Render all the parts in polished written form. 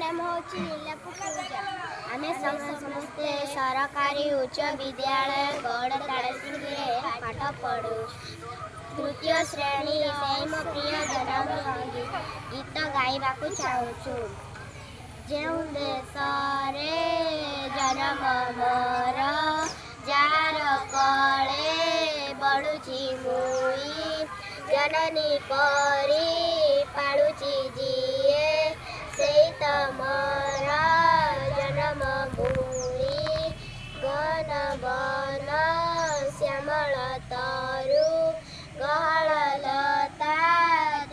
नाम होची नीलाप पूजा। आमे समस्ते सरकारी उच्च विद्यालय गौड़ ताड़सिंग पाठ पढ़ू। तृतीय श्रेणी से मो प्रिय जन्म गीत गाइबाकू चाहूछु। जेउ देश रे जन्म मोर जार कले बड़ुची मुई जननी करी पाड़ुची जिए से मोर जन्म भूमि गन बन श्यामल तरु गहल लता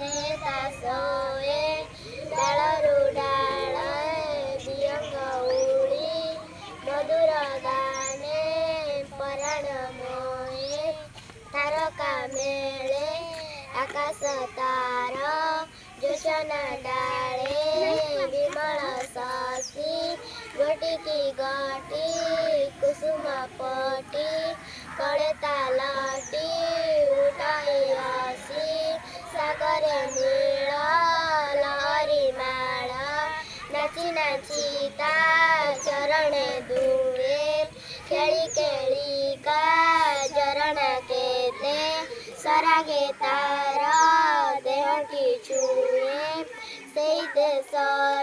देता सोए डालरू डाल बियंग उड़ी मधुर गाने पराण मोए तारका मेले आकाश तार जोशना डाले विमल शशि गोटिकी गटी कुसुम पटी कड़ेता लटी उठाई हसी सागरे नील लहरी माल नाची नाची ता चरणे दुए खेली खेली का चरण केते सरागे तार देह की छुए से देश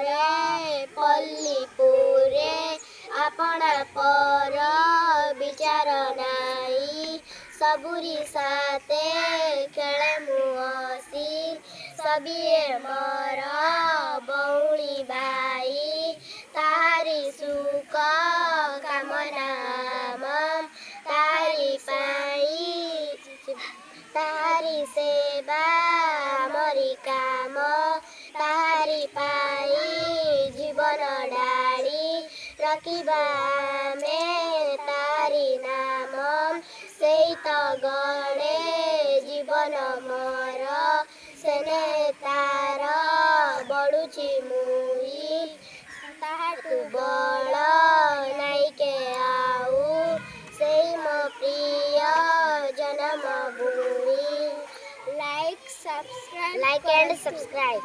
रे पल्ली पूरे अपना पर विचार नाई सबुरी साथे खेले मुहसी सबिए मोर बौली भाई तारी सुख कामना तारी पाई तारी सेवा मरी काम तारी पाई जीवन डाली रखिबा में तारी नाम से तो गणे जीवन मोर सेने तार बड़ुची मुई तू बड़ नाई के आऊ से मो प्रिय जन्म भूमि लाइक एंड सब्सक्राइब।